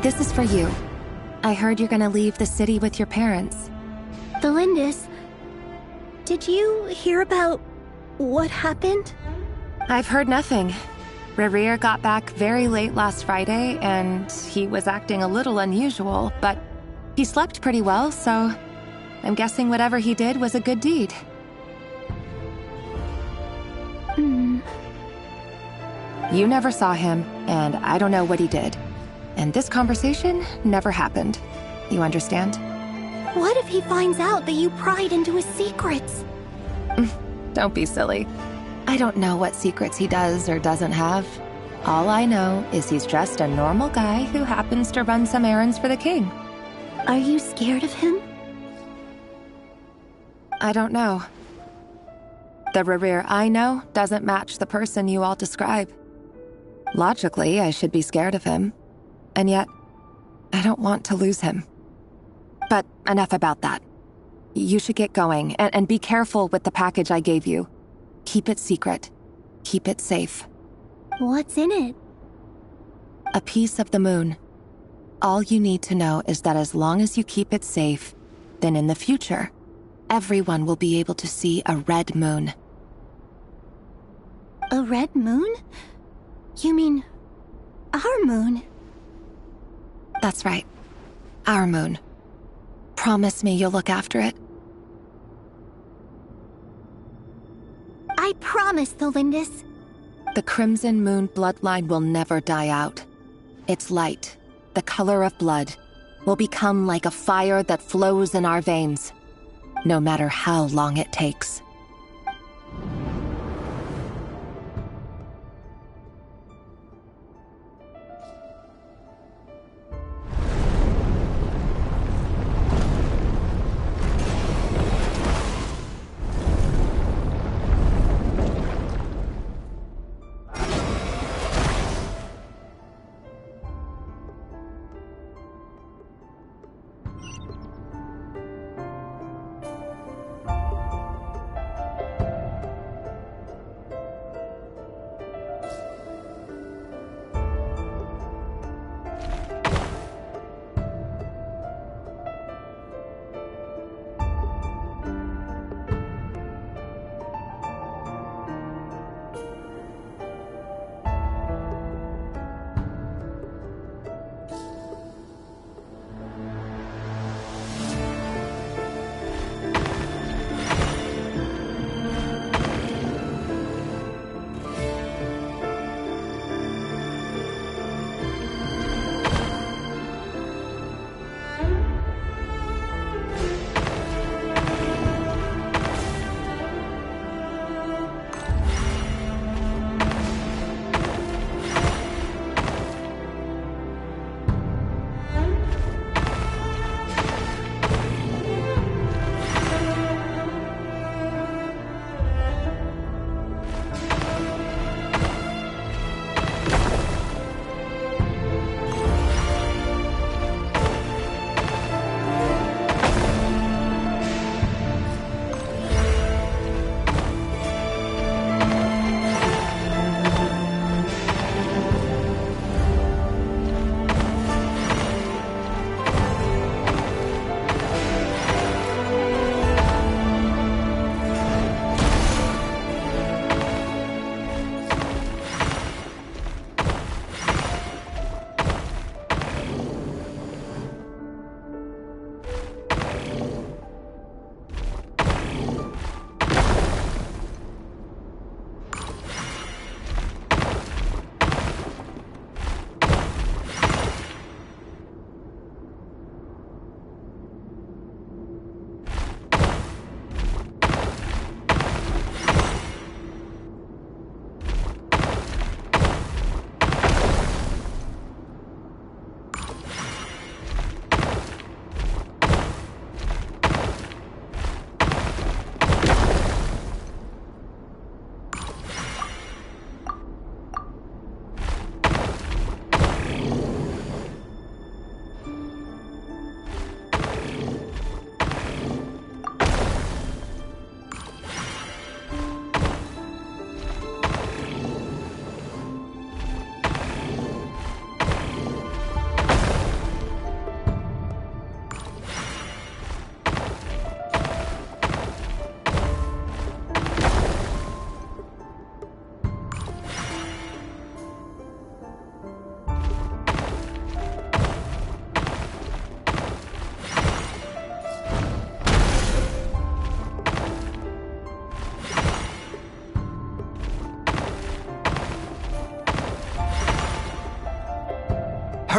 This is for you. I heard you're gonna leave the city with your parents. The Lindis, did you hear about what happened? I've heard nothing. Rerir got back very late last Friday, and he was acting a little unusual, but he slept pretty well, so I'm guessing whatever he did was a good deed. You never saw him, and I don't know what he did. And this conversation never happened. You understand? What if he finds out that you pried into his secrets? Don't be silly. I don't know what secrets he does or doesn't have. All I know is he's just a normal guy who happens to run some errands for the king. Are you scared of him? I don't know. The Rerir I know doesn't match the person you all describe. Logically, I should be scared of him. And yet, I don't want to lose him. But enough about that. You should get going, and be careful with the package I gave you. Keep it secret. Keep it safe. What's in it? A piece of the moon. All you need to know is that as long as you keep it safe, then in the future, everyone will be able to see a red moon. A red moon? You mean our moon? That's right. Our moon. Promise me you'll look after it. I promise, the Lindis. The Crimson Moon bloodline will never die out. Its light, the color of blood, will become like a fire that flows in our veins, no matter how long it takes.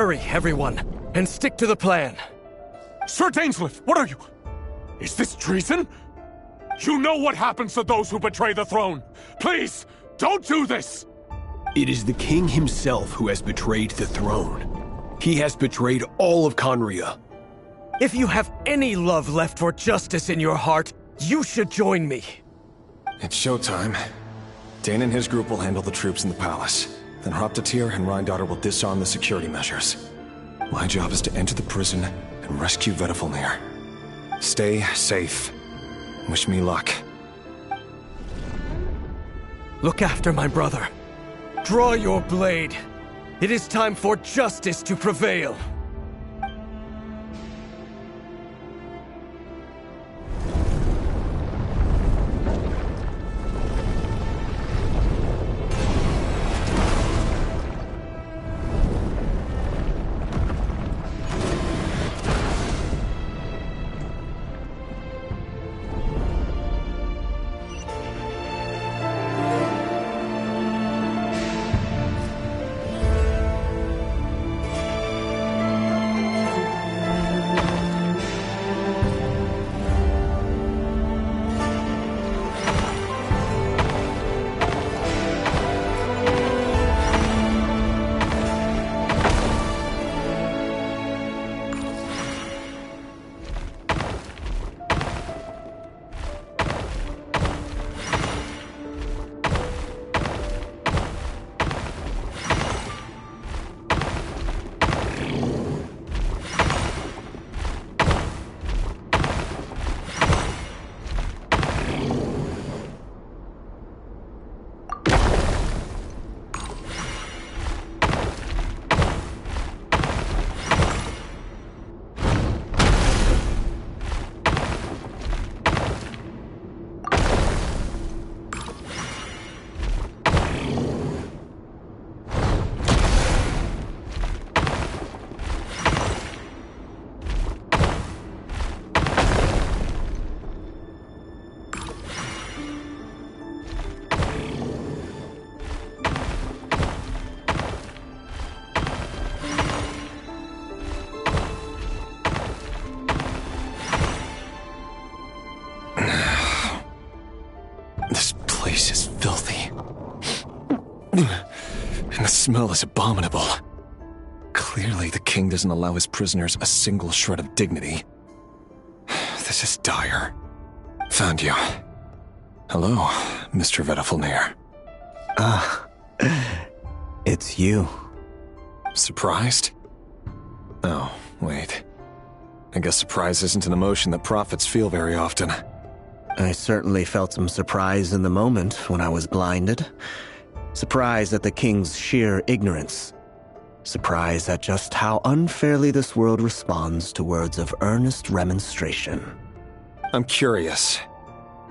Hurry, everyone, and stick to the plan. Sir Dainsleif, what are you? Is this treason? You know what happens to those who betray the throne. Please, don't do this! It is the king himself who has betrayed the throne. He has betrayed all of Conria. If you have any love left for justice in your heart, you should join me. It's showtime. Dane and his group will handle the troops in the palace. Then Hraptatyr and Rhindaughter will disarm the security measures. My job is to enter the prison and rescue Vedifalnir. Stay safe. Wish me luck. Look after my brother. Draw your blade. It is time for justice to prevail. And the smell is abominable. Clearly, the king doesn't allow his prisoners a single shred of dignity. This is dire. Found you. Hello, Mr. Vedifalnir. It's you. Surprised? Oh, wait. I guess surprise isn't an emotion that prophets feel very often. I certainly felt some surprise in the moment when I was blinded. Surprise at the king's sheer ignorance. Surprise at just how unfairly this world responds to words of earnest remonstration. I'm curious.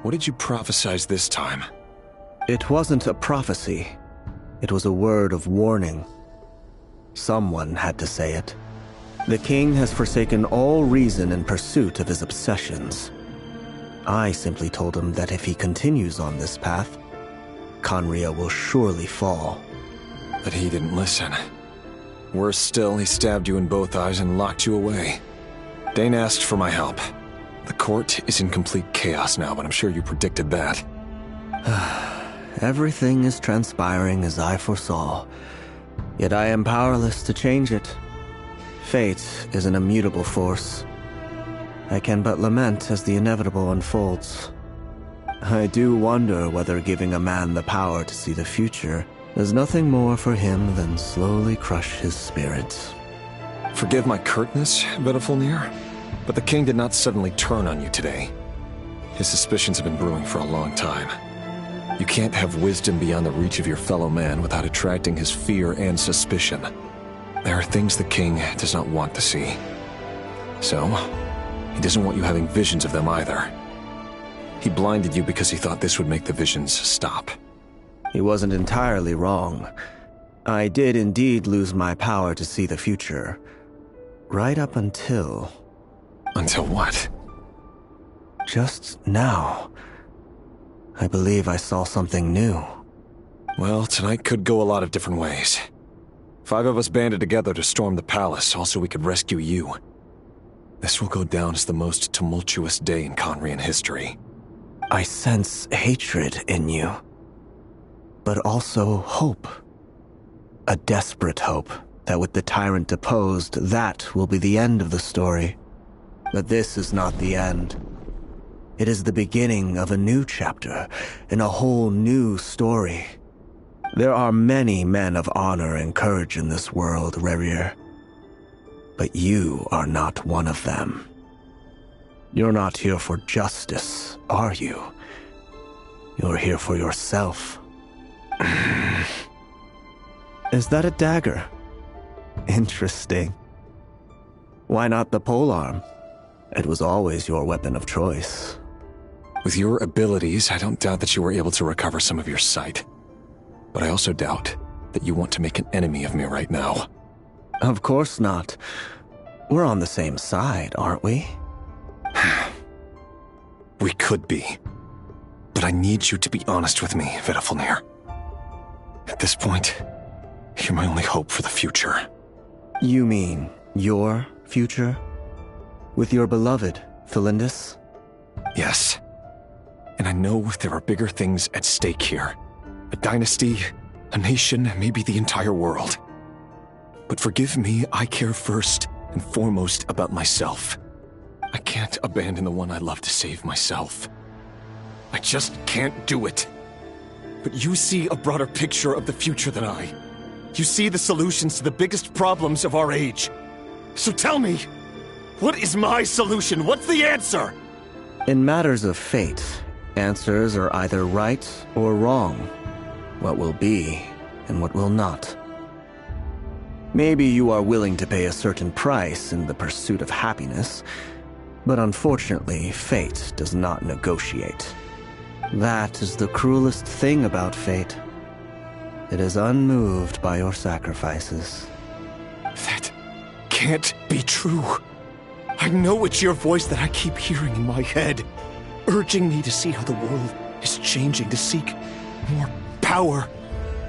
What did you prophesize this time? It wasn't a prophecy. It was a word of warning. Someone had to say it. The king has forsaken all reason in pursuit of his obsessions. I simply told him that if he continues on this path, Conria will surely fall. But he didn't listen. Worse still, he stabbed you in both eyes and locked you away. Dane asked for my help. The court is in complete chaos now, but I'm sure you predicted that. Everything is transpiring as I foresaw, yet I am powerless to change it. Fate is an immutable force. I can but lament as the inevitable unfolds. I do wonder whether giving a man the power to see the future is nothing more for him than slowly crush his spirit. Forgive my curtness, Vedifalnir, but the king did not suddenly turn on you today. His suspicions have been brewing for a long time. You can't have wisdom beyond the reach of your fellow man without attracting his fear and suspicion. There are things the king does not want to see. So, he doesn't want you having visions of them either. He blinded you because he thought this would make the visions stop. He wasn't entirely wrong. I did indeed lose my power to see the future. Right up until... Until what? Just now. I believe I saw something new. Well, tonight could go a lot of different ways. 5 of us banded together to storm the palace, all so we could rescue you. This will go down as the most tumultuous day in Conrian history. I sense hatred in you, but also hope. A desperate hope that with the tyrant deposed, that will be the end of the story. But this is not the end. It is the beginning of a new chapter, in a whole new story. There are many men of honor and courage in this world, Rerir. But you are not one of them. You're not here for justice, are you? You're here for yourself. Is that a dagger? Interesting. Why not the polearm? It was always your weapon of choice. With your abilities, I don't doubt that you were able to recover some of your sight. But I also doubt that you want to make an enemy of me right now. Of course not. We're on the same side, aren't we? We could be. But I need you to be honest with me, Vedafilnir. At this point, you're my only hope for the future. You mean your future? With your beloved, Felindis? Yes. And I know there are bigger things at stake here. A dynasty, a nation, maybe the entire world. But forgive me, I care first and foremost about myself. I can't abandon the one I love to save myself. I just can't do it. But you see a broader picture of the future than I. You see the solutions to the biggest problems of our age. So tell me, what is my solution? What's the answer? In matters of fate, answers are either right or wrong. What will be and what will not. Maybe you are willing to pay a certain price in the pursuit of happiness, but unfortunately, fate does not negotiate. That is the cruelest thing about fate. It is unmoved by your sacrifices. That can't be true. I know it's your voice that I keep hearing in my head, urging me to see how the world is changing, to seek more power,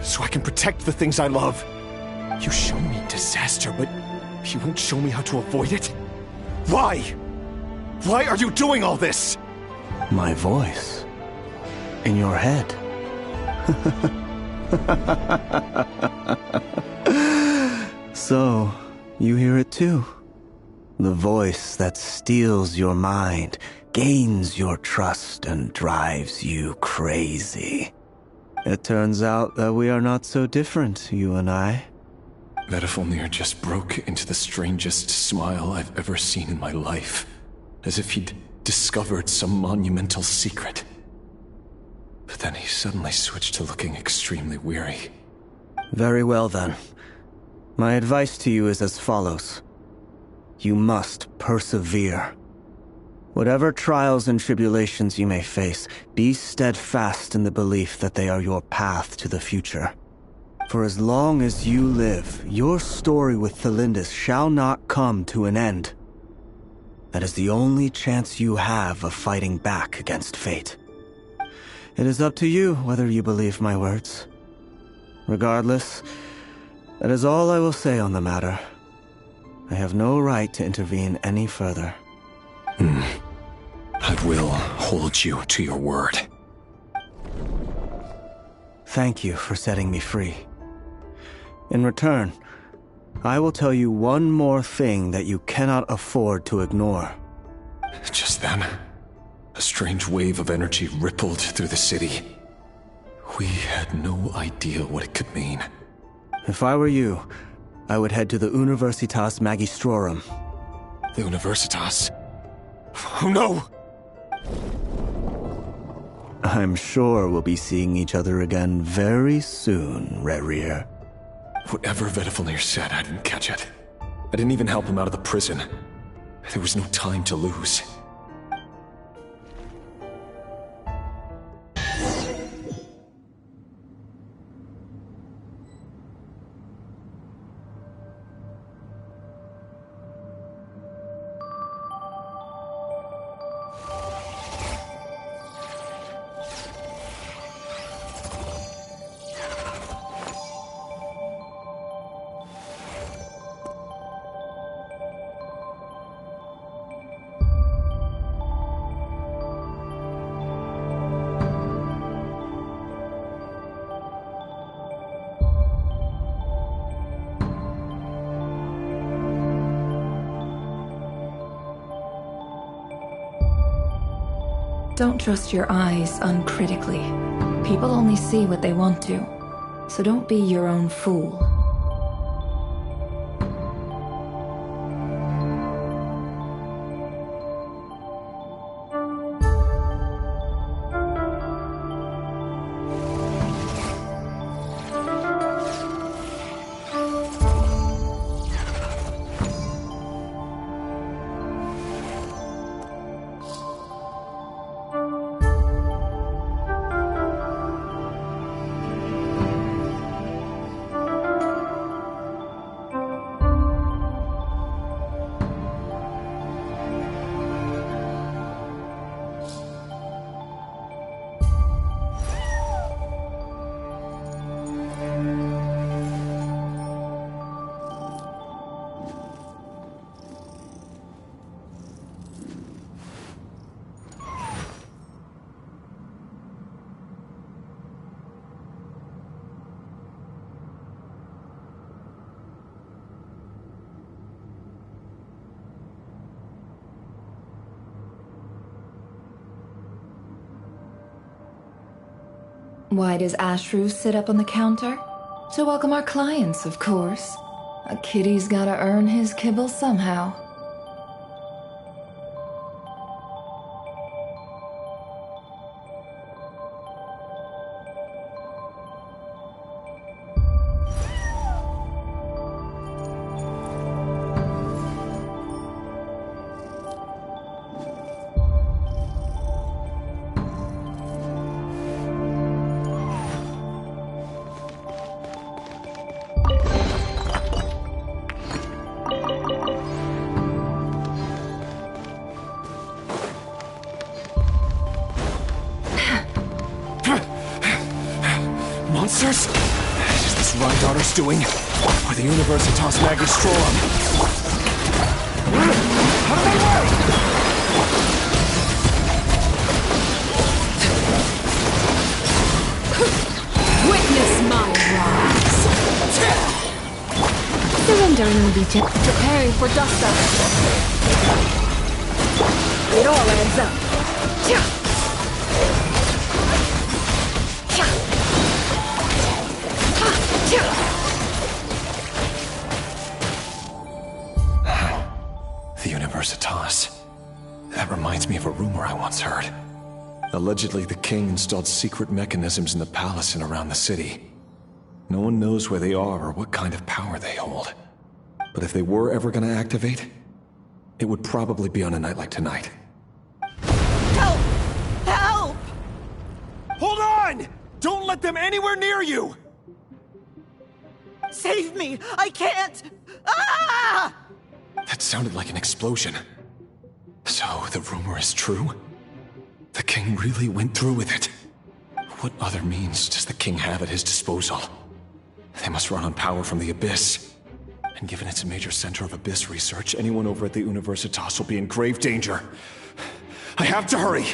so I can protect the things I love. You show me disaster, but you won't show me how to avoid it? Why? Why are you doing all this? My voice. In your head. So, you hear it too? The voice that steals your mind, gains your trust, and drives you crazy. It turns out that we are not so different, you and I. Vedafilnir just broke into the strangest smile I've ever seen in my life, as if he'd discovered some monumental secret. But then he suddenly switched to looking extremely weary. Very well then. My advice to you is as follows. You must persevere. Whatever trials and tribulations you may face, be steadfast in the belief that they are your path to the future. For as long as you live, your story with Felindis shall not come to an end. That is the only chance you have of fighting back against fate. It is up to you whether you believe my words. Regardless, that is all I will say on the matter. I have no right to intervene any further. I will hold you to your word. Thank you for setting me free. In return, I will tell you one more thing that you cannot afford to ignore. Just then, a strange wave of energy rippled through the city. We had no idea what it could mean. If I were you, I would head to the Universitas Magistrorum. The Universitas? Oh no! I'm sure we'll be seeing each other again very soon, Rerir. Whatever Vedafilnir said, I didn't catch it. I didn't even help him out of the prison. There was no time to lose. Don't trust your eyes uncritically. People only see what they want to, so don't be your own fool. Why does Ashru sit up on the counter? To welcome our clients, of course. A kitty's gotta earn his kibble somehow. Monsters? Is this Rhine Daughter's doing? Or the Universitas Magistrorum? Out of my way! Witness my rise! Surrendering will be just Preparing for dust up. It all adds up. The Universitas. That reminds me of a rumor I once heard. Allegedly, the king installed secret mechanisms in the palace and around the city. No one knows where they are or what kind of power they hold. But if they were ever gonna activate, it would probably be on a night like tonight. Help! Help! Hold on! Don't let them anywhere near you! Save me! I can't! Ah! That sounded like an explosion. So, the rumor is true? The king really went through with it? What other means does the king have at his disposal? They must run on power from the Abyss. And given it's a major center of Abyss research, anyone over at the Universitas will be in grave danger. I have to hurry!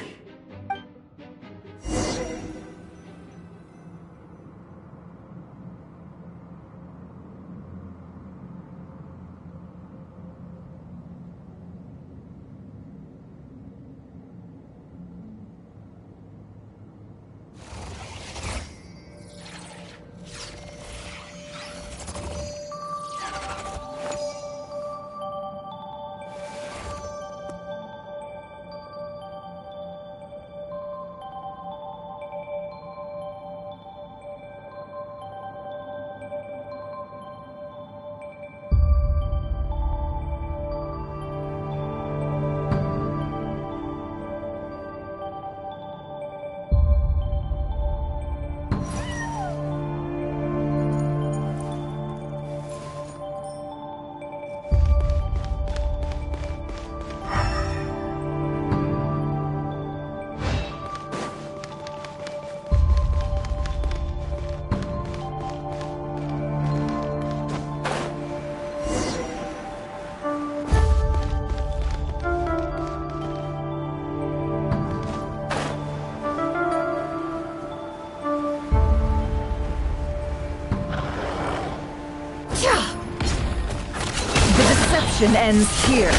Deception ends here.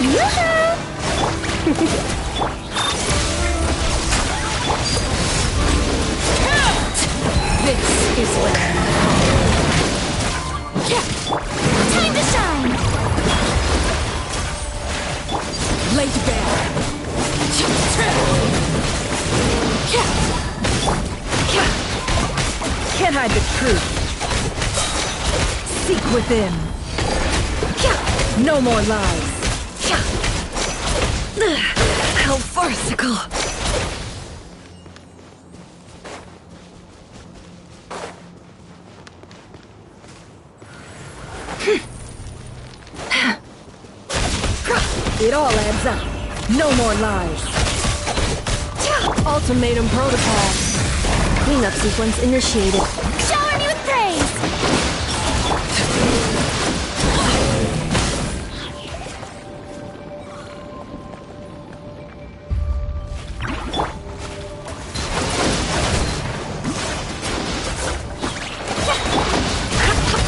Yoo-hoo! This is when Time to shine! laid bare. Can't hide the truth. Seek within. No more lies. How farcical. It all adds up. No more lies. Ultimatum protocol. Cleanup sequence initiated. Shower me with praise!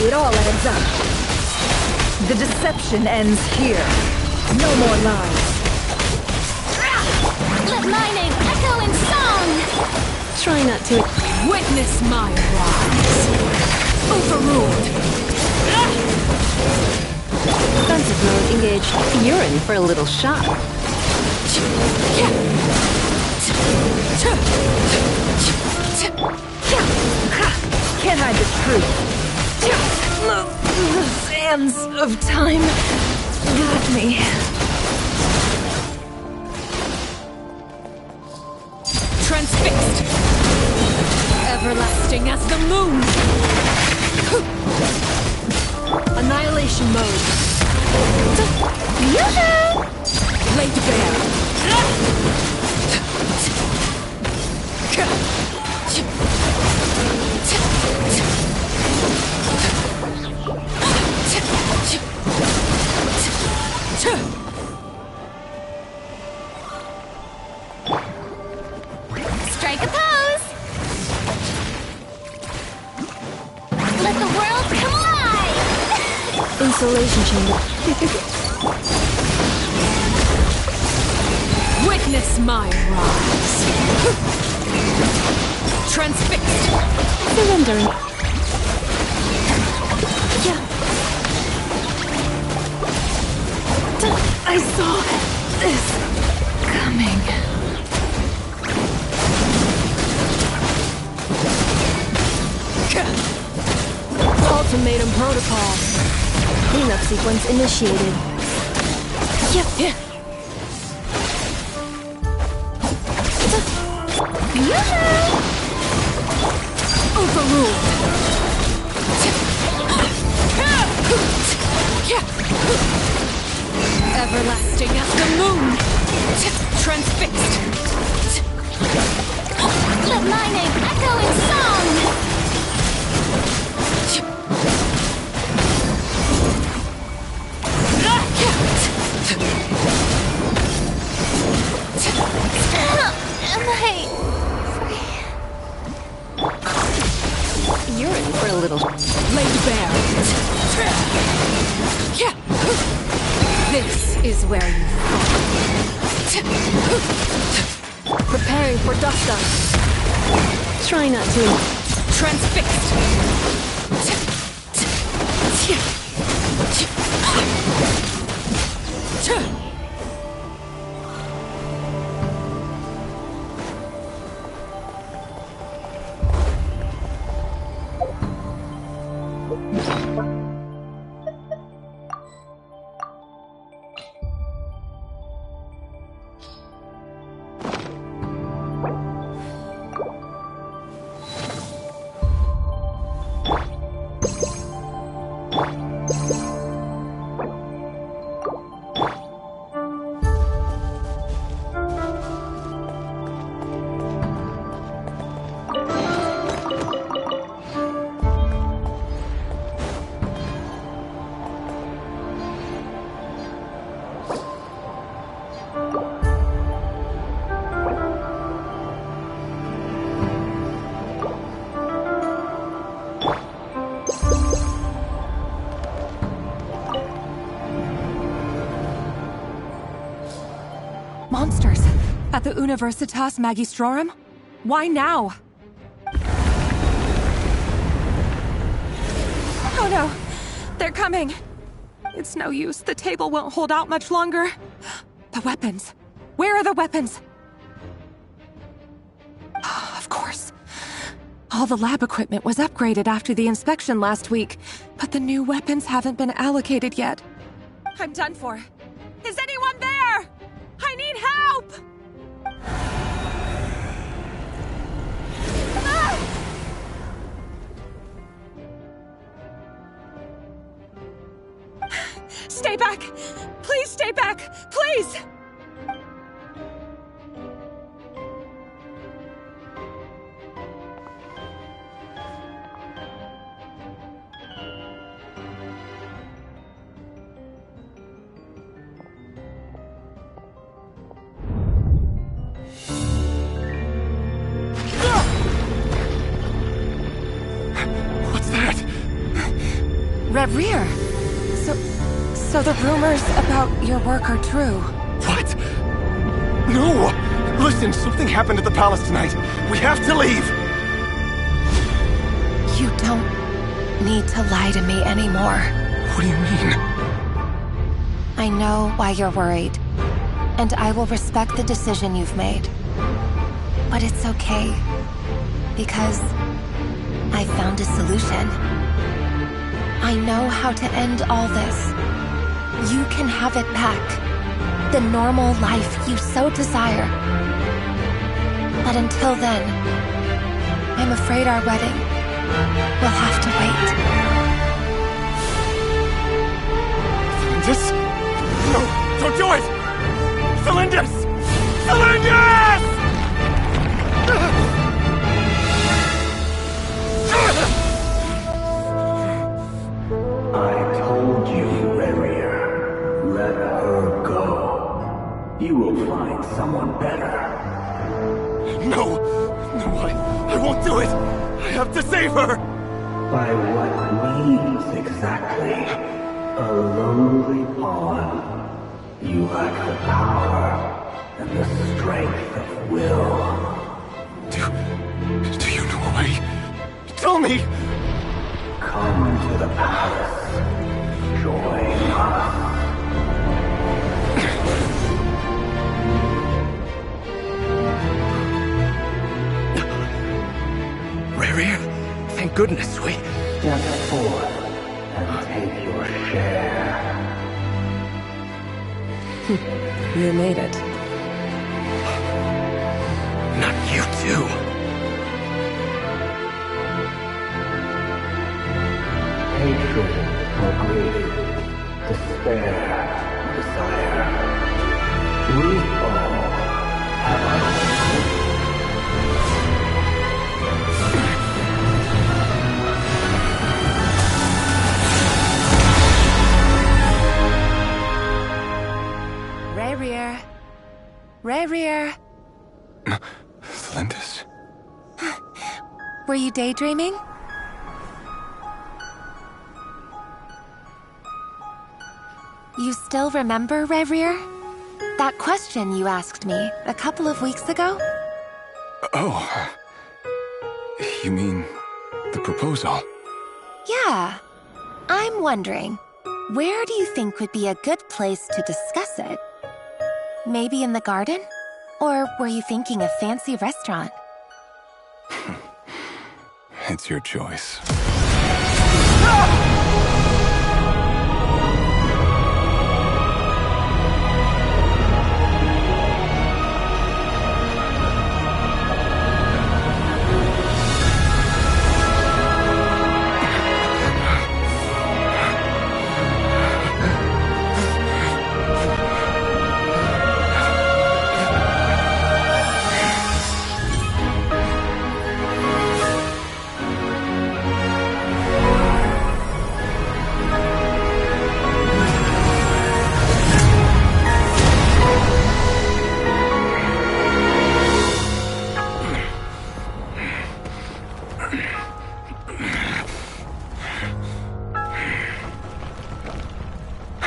It all adds up. The deception ends here. No more lies. Let my name echo in song! Try not to witness my rise. Overruled. Defensive mode engaged. You're in for a little shock. Can't hide the truth. The sands of time got me. Transfixed. Everlasting as the moon. Annihilation mode. Yoo-hoo! Laid bare. Strike a pose! Let the world come alive! Insulation chamber. Witness my rise. Transfixed. Surrendering. Yeah. I saw this coming. Ultimatum protocol. Cleanup sequence initiated. Yep. Yoo-hoo! Overruled. Everlasting as the moon. Transfixed. Let my name echo in song! Am I free? You're in for a little laid bare. This is where you fall. Preparing for dust up. Try not to. Transfixed. the Universitas Magistrorum? Why now? Oh no! They're coming! It's no use. The table won't hold out much longer. The weapons. Where are the weapons? Of course. All the lab equipment was upgraded after the inspection last week, but the new weapons haven't been allocated yet. I'm done for. Is anyone there? I need help! Ah! Stay back! Please stay back! Please! What's that? Reverie! So the rumors about your work are true. What? No! Listen, something happened at the palace tonight. We have to leave! You don't need to lie to me anymore. What do you mean? I know why you're worried, and I will respect the decision you've made. But it's okay, because I found a solution. I know how to end all this. You can have it back. The normal life you so desire. But until then, I'm afraid our wedding will have to wait. Celindus? No, don't do it! Celindus! Celindus! I told you, Reverie. Let her go. You will find someone better. No! No, I won't do it! I have to save her! By what means exactly? A lowly pawn. You lack the power and the strength of will. Do you know a way? Tell me! Come to the palace. Join us. Reverie? Thank goodness we... Step forth and take your share. You made it. Not you too. Hatred or grief, despair or desire. We all have our Reverie. Reverie. Celindus? Were you daydreaming? You still remember, Reverie? That question you asked me a couple of weeks ago? Oh. You mean the proposal? Yeah. I'm wondering, where do you think would be a good place to discuss it? Maybe in the garden? Or were you thinking a fancy restaurant? It's your choice.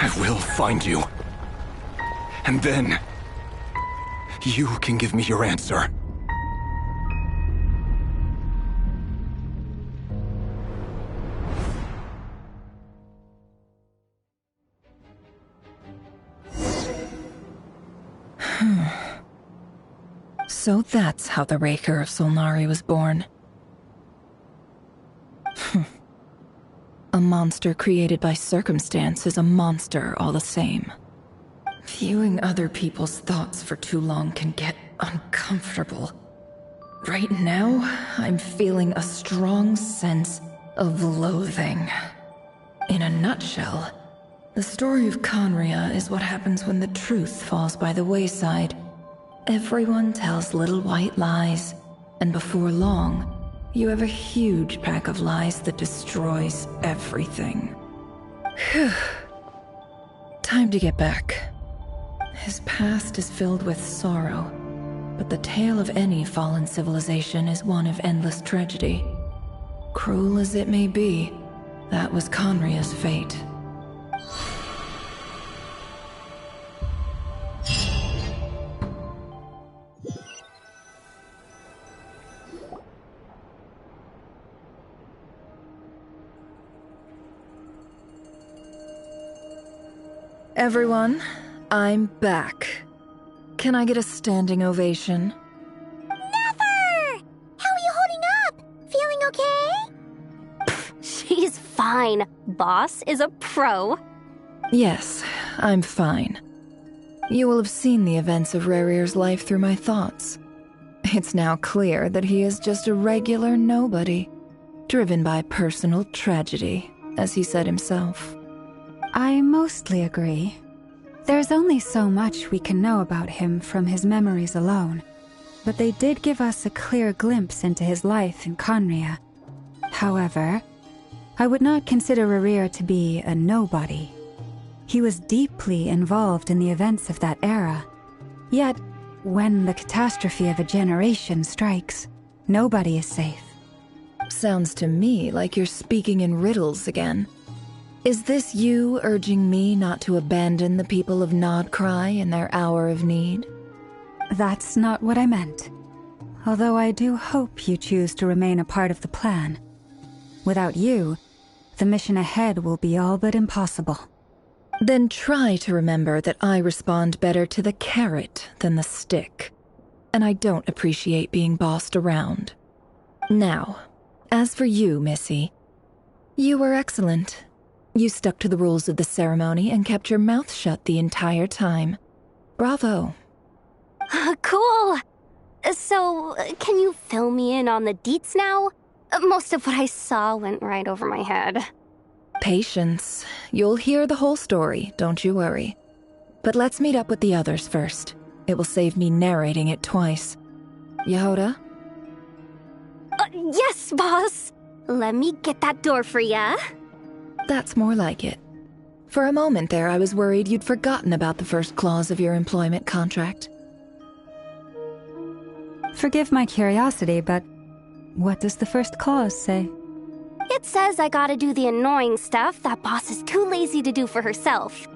I will find you. And then... you can give me your answer. So that's how the Raker of Solnari was born. A monster created by circumstance is a monster all the same. Viewing other people's thoughts for too long can get uncomfortable. Right now, I'm feeling a strong sense of loathing. In a nutshell, the story of Conria is what happens when the truth falls by the wayside. Everyone tells little white lies, and before long, you have a huge pack of lies that destroys everything. Phew. Time to get back. His past is filled with sorrow, but the tale of any fallen civilization is one of endless tragedy. Cruel as it may be, that was Conria's fate. Everyone, I'm back. Can I get a standing ovation? Never! How are you holding up? Feeling okay? She's fine. Boss is a pro. Yes, I'm fine. You will have seen the events of Rarir's life through my thoughts. It's now clear that he is just a regular nobody, driven by personal tragedy, as he said himself. I mostly agree. There's only so much we can know about him from his memories alone, but they did give us a clear glimpse into his life in Conria. However, I would not consider Rarir to be a nobody. He was deeply involved in the events of that era. Yet, when the catastrophe of a generation strikes, nobody is safe. Sounds to me like you're speaking in riddles again. Is this you urging me not to abandon the people of Nodcry in their hour of need? That's not what I meant. Although I do hope you choose to remain a part of the plan. Without you, the mission ahead will be all but impossible. Then try to remember that I respond better to the carrot than the stick. And I don't appreciate being bossed around. Now, as for you, Missy, you were excellent. You stuck to the rules of the ceremony and kept your mouth shut the entire time. Bravo. Cool. So, can you fill me in on the deets now? Most of what I saw went right over my head. Patience. You'll hear the whole story, don't you worry. But let's meet up with the others first. It will save me narrating it twice. Yehoda? Yes, boss. Let me get that door for ya. That's more like it. For a moment there, I was worried you'd forgotten about the first clause of your employment contract. Forgive my curiosity, but what does the first clause say? It says I gotta do the annoying stuff that boss is too lazy to do for herself.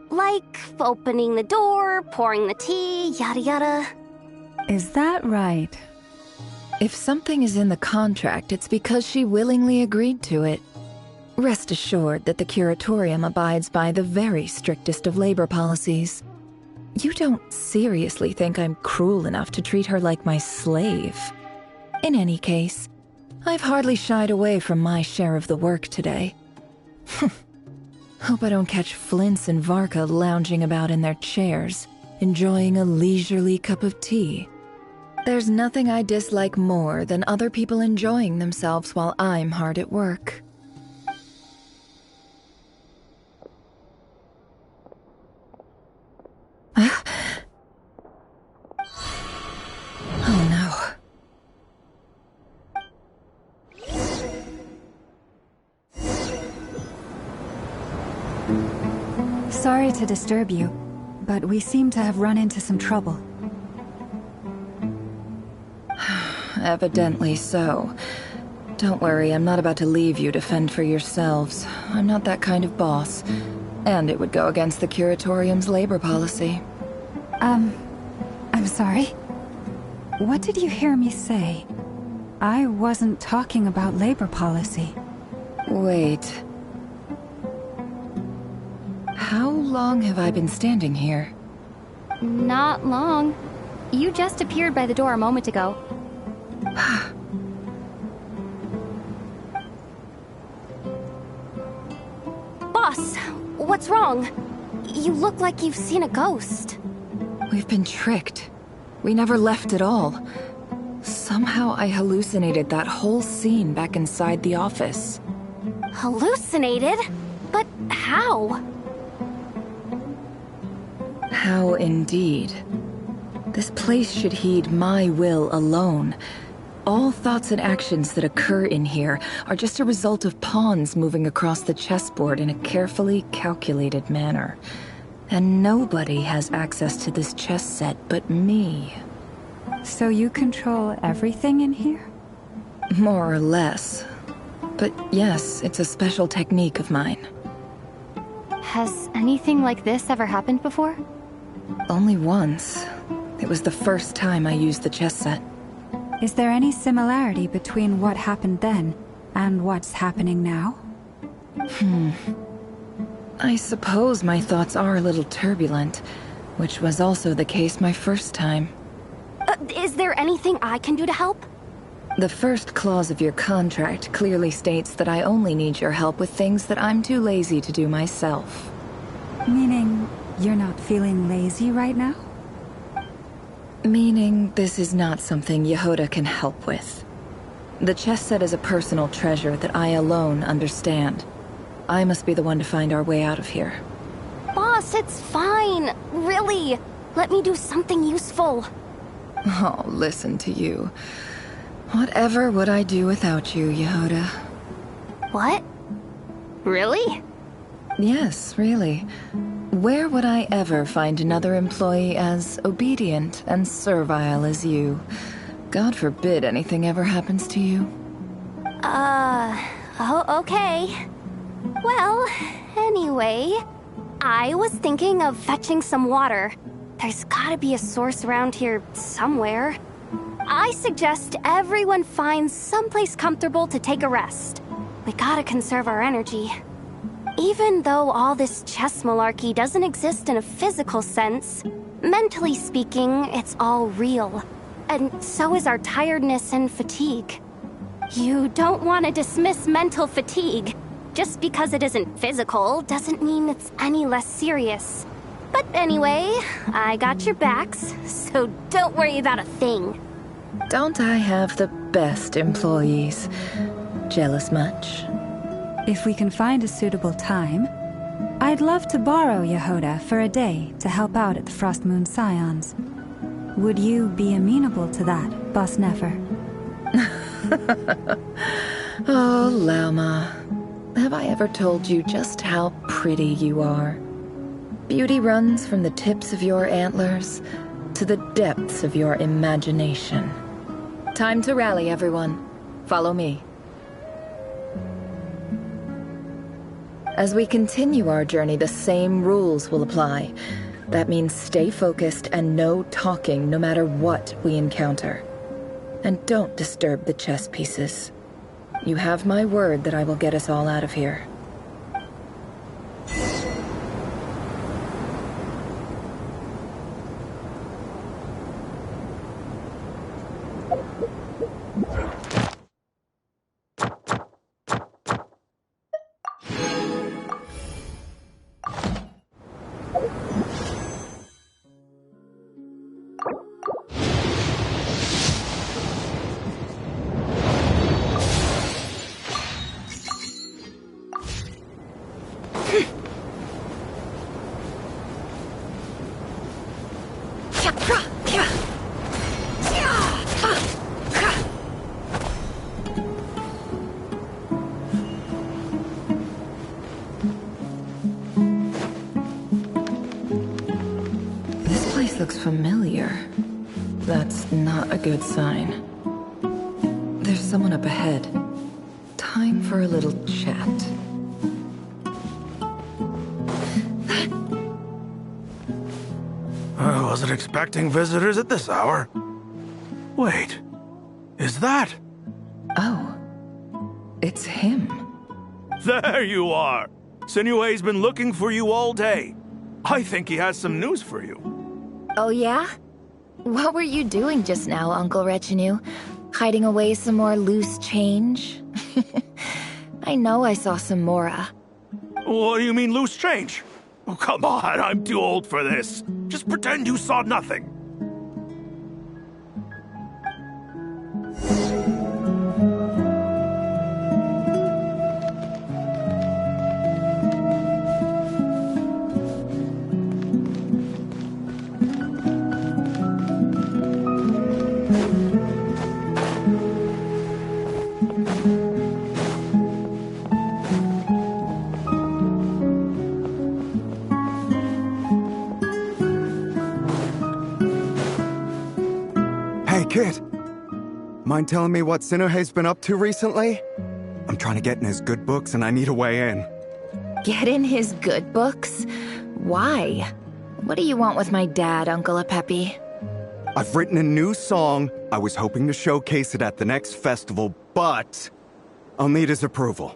Like opening the door, pouring the tea, yada yada. Is that right? If something is in the contract, it's because she willingly agreed to it. Rest assured that the Curatorium abides by the very strictest of labor policies. You don't seriously think I'm cruel enough to treat her like my slave? In any case, I've hardly shied away from my share of the work today. Hope I don't catch Flintz and Varka lounging about in their chairs, enjoying a leisurely cup of tea. There's nothing I dislike more than other people enjoying themselves while I'm hard at work. Oh no. Sorry to disturb you, but we seem to have run into some trouble. Evidently so. Don't worry, I'm not about to leave you to fend for yourselves. I'm not that kind of boss. And it would go against the Curatorium's labor policy. I'm sorry. What did you hear me say? I wasn't talking about labor policy. Wait. How long have I been standing here? Not long. You just appeared by the door a moment ago. Boss, what's wrong? You look like you've seen a ghost. We've been tricked. We never left at all. Somehow I hallucinated that whole scene back inside the office. Hallucinated? But how? How indeed. This place should heed my will alone. All thoughts and actions that occur in here are just a result of pawns moving across the chessboard in a carefully calculated manner. And nobody has access to this chess set but me. So you control everything in here? More or less. But yes, it's a special technique of mine. Has anything like this ever happened before? Only once. It was the first time I used the chess set. Is there any similarity between what happened then and what's happening now? I suppose my thoughts are a little turbulent, which was also the case my first time. Is there anything I can do to help? The first clause of your contract clearly states that I only need your help with things that I'm too lazy to do myself. Meaning, you're not feeling lazy right now? Meaning this is not something Yehoda can help with. The chess set is a personal treasure that I alone understand. I must be the one to find our way out of here. Boss, it's fine. Really. Let me do something useful. Oh, listen to you. Whatever would I do without you, Yehoda? What? Really? Yes, really. Where would I ever find another employee as obedient and servile as you? God forbid anything ever happens to you. Oh, okay. Well, anyway, I was thinking of fetching some water. There's gotta be a source around here somewhere. I suggest everyone finds someplace comfortable to take a rest. We gotta conserve our energy. Even though all this chess malarkey doesn't exist in a physical sense, mentally speaking, it's all real. And so is our tiredness and fatigue. You don't want to dismiss mental fatigue. Just because it isn't physical doesn't mean it's any less serious. But anyway, I got your backs, so don't worry about a thing. Don't I have the best employees? Jealous much? If we can find a suitable time, I'd love to borrow Yehoda for a day to help out at the Frostmoon Scions. Would you be amenable to that, Boss Nefer? Oh, Lauma. Have I ever told you just how pretty you are? Beauty runs from the tips of your antlers to the depths of your imagination. Time to rally, everyone. Follow me. As we continue our journey, the same rules will apply. That means stay focused and no talking no matter what we encounter. And don't disturb the chess pieces. You have my word that I will get us all out of here. Looks familiar. That's not a good sign. There's someone up ahead. Time for a little chat. I Wasn't expecting visitors at this hour. Wait, is that? Oh, it's him. There you are! Sinue's been looking for you all day. I think he has some news for you. Oh yeah? What were you doing just now, Uncle Retinue? Hiding away some more loose change? I know I saw some Mora. What do you mean, loose change? Oh, come on, I'm too old for this. Just pretend you saw nothing. Hey, kid. Mind telling me what Sinuhe's been up to recently? I'm trying to get in his good books and I need a way in. Get in his good books? Why? What do you want with my dad, Uncle Apepi? I've written a new song. I was hoping to showcase it at the next festival, but I'll need his approval.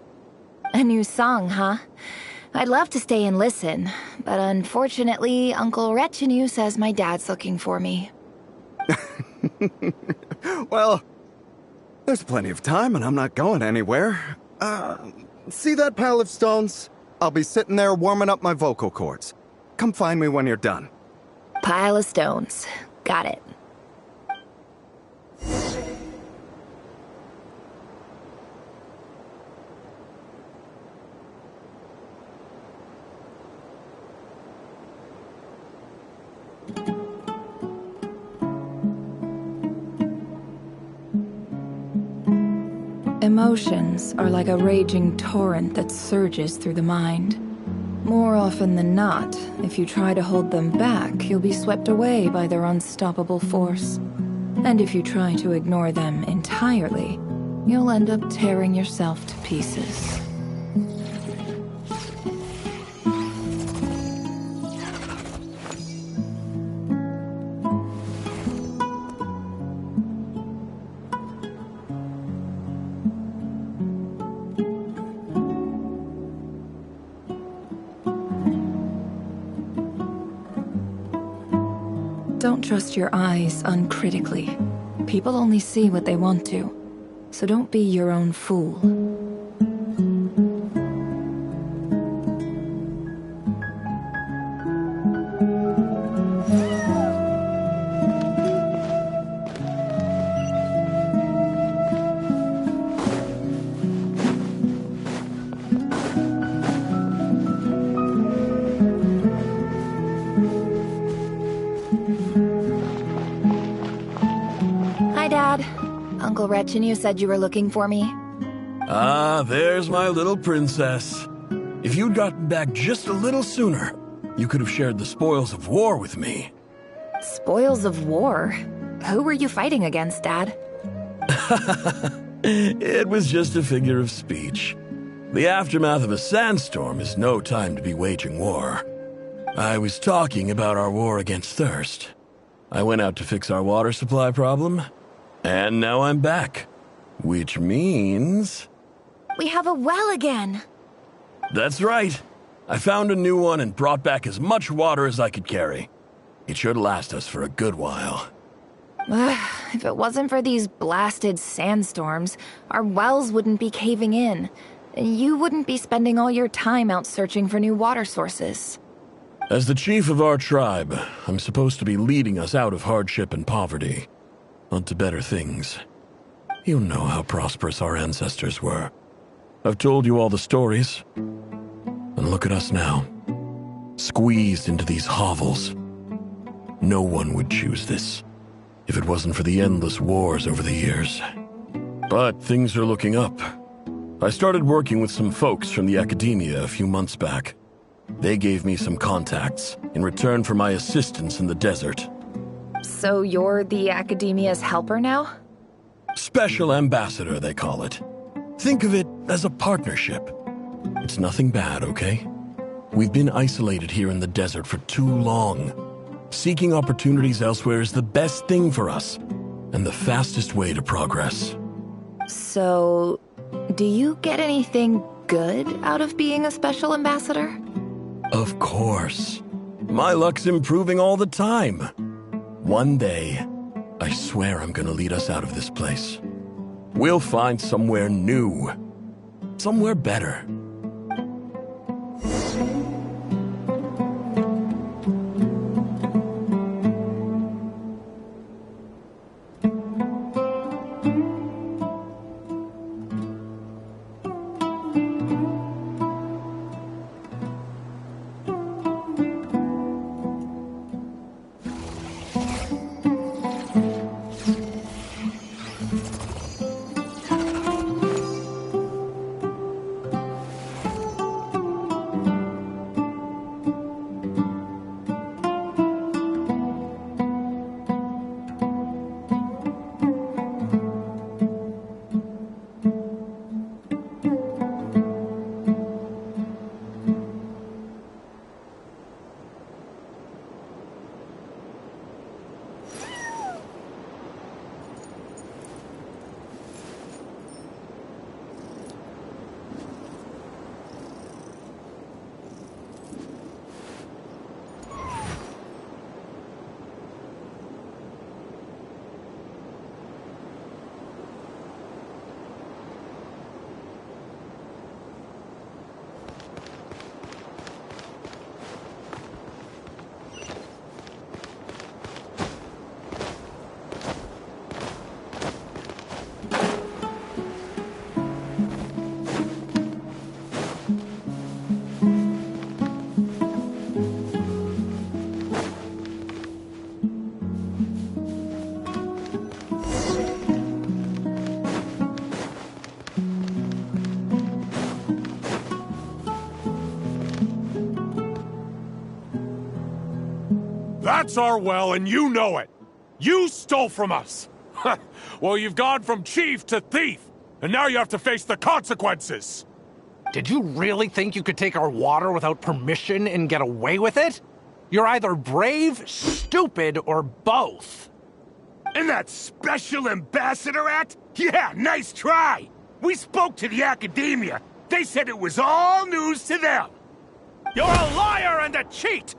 A new song, huh? I'd love to stay and listen, but unfortunately, Uncle Retinue says my dad's looking for me. Well, there's plenty of time and I'm not going anywhere. See that pile of stones? I'll be sitting there warming up my vocal cords. Come find me when you're done. Pile of stones. Got it. Emotions are like a raging torrent that surges through the mind. More often than not, if you try to hold them back, you'll be swept away by their unstoppable force. And if you try to ignore them entirely, you'll end up tearing yourself to pieces. Don't trust your eyes uncritically. People only see what they want to, so don't be your own fool. Uncle Retinue said you were looking for me. Ah, there's my little princess. If you'd gotten back just a little sooner, you could have shared the spoils of war with me. Spoils of war? Who were you fighting against, Dad? It was just a figure of speech. The aftermath of a sandstorm is no time to be waging war. I was talking about our war against thirst. I went out to fix our water supply problem, and now I'm back. Which means... we have a well again! That's right. I found a new one and brought back as much water as I could carry. It should last us for a good while. If it wasn't for these blasted sandstorms, our wells wouldn't be caving in. You wouldn't be spending all your time out searching for new water sources. As the chief of our tribe, I'm supposed to be leading us out of hardship and poverty, onto better things. You know how prosperous our ancestors were. I've told you all the stories. And look at us now, squeezed into these hovels. No one would choose this, if it wasn't for the endless wars over the years. But things are looking up. I started working with some folks from the academia a few months back. They gave me some contacts in return for my assistance in the desert. So you're the academia's helper now? Special ambassador, they call it. Think of it as a partnership. It's nothing bad, okay? We've been isolated here in the desert for too long. Seeking opportunities elsewhere is the best thing for us, and the fastest way to progress. So, do you get anything good out of being a special ambassador? Of course. My luck's improving all the time. One day, I swear I'm gonna lead us out of this place. We'll find somewhere new. Somewhere better. That's our well, and you know it. You stole from us. Well, you've gone from chief to thief, and now you have to face the consequences. Did you really think you could take our water without permission and get away with it? You're either brave, stupid, or both. And that special ambassador act? Yeah, nice try. We spoke to the academia. They said it was all news to them. You're a liar and a cheat!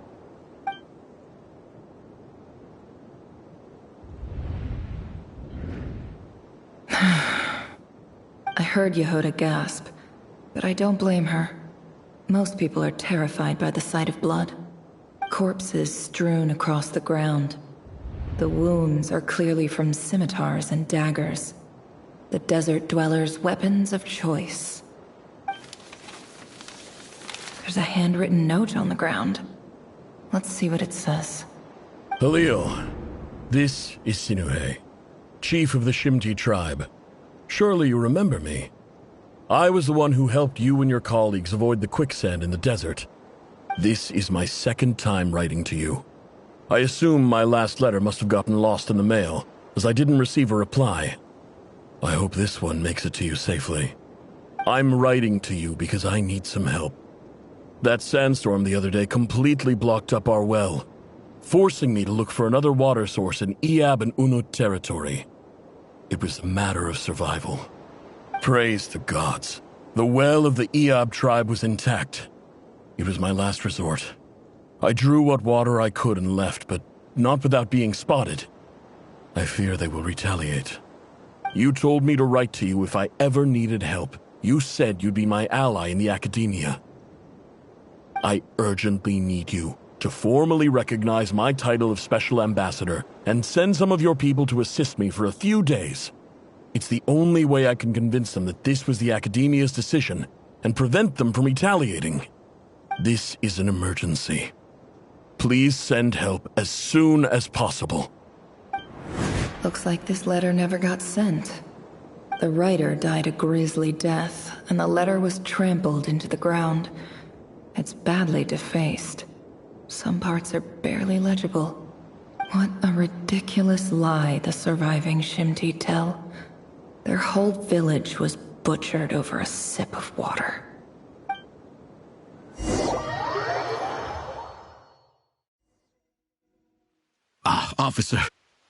I heard Yehuda gasp, but I don't blame her. Most people are terrified by the sight of blood. Corpses strewn across the ground. The wounds are clearly from scimitars and daggers. The desert dwellers' weapons of choice. There's a handwritten note on the ground. Let's see what it says. Halil, this is Sinuhe, chief of the Shimti tribe. Surely you remember me. I was the one who helped you and your colleagues avoid the quicksand in the desert. This is my second time writing to you. I assume my last letter must have gotten lost in the mail, as I didn't receive a reply. I hope this one makes it to you safely. I'm writing to you because I need some help. That sandstorm the other day completely blocked up our well, forcing me to look for another water source in Iab and Unut territory. It was a matter of survival. Praise the gods. The well of the Iab tribe was intact. It was my last resort. I drew what water I could and left, but not without being spotted. I fear they will retaliate. You told me to write to you if I ever needed help. You said you'd be my ally in the academia. I urgently need you to formally recognize my title of Special Ambassador and send some of your people to assist me for a few days. It's the only way I can convince them that this was the Academia's decision and prevent them from retaliating. This is an emergency. Please send help as soon as possible. Looks like this letter never got sent. The writer died a grisly death, and the letter was trampled into the ground. It's badly defaced. Some parts are barely legible. What a ridiculous lie the surviving Shimti tell. Their whole village was butchered over a sip of water. officer.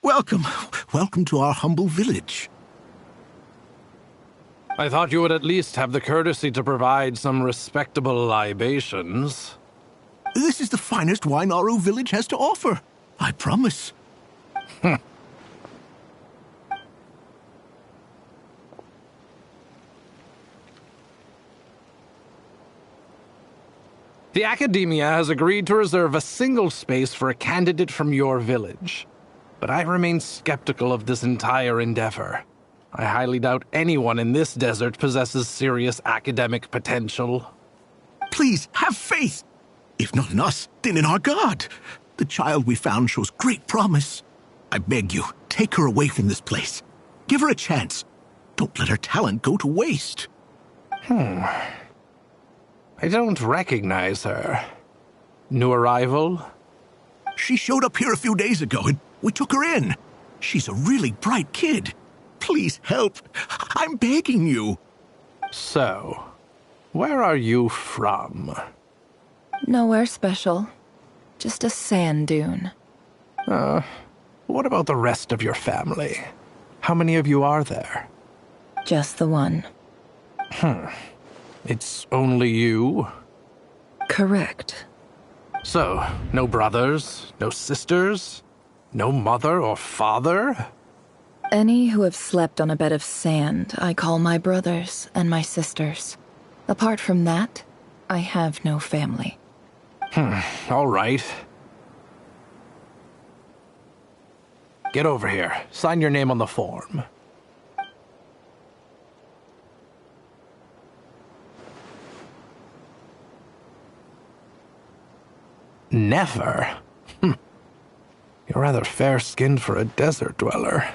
Welcome. Welcome to our humble village. I thought you would at least have the courtesy to provide some respectable libations. This is the finest wine Aru village has to offer. I promise. The Academia has agreed to reserve a single space for a candidate from your village. But I remain skeptical of this entire endeavor. I highly doubt anyone in this desert possesses serious academic potential. Please, have faith. If not in us, then in our god. The child we found shows great promise. I beg you, take her away from this place. Give her a chance. Don't let her talent go to waste. I don't recognize her. New arrival? She showed up here a few days ago, and we took her in. She's a really bright kid. Please help. I'm begging you. So, where are you from? Nowhere special. Just a sand dune. What about the rest of your family? How many of you are there? Just the one. It's only you? Correct. So, no brothers, no sisters, no mother or father? Any who have slept on a bed of sand, I call my brothers and my sisters. Apart from that, I have no family. All right. Get over here. Sign your name on the form. Never? You're rather fair-skinned for a desert dweller.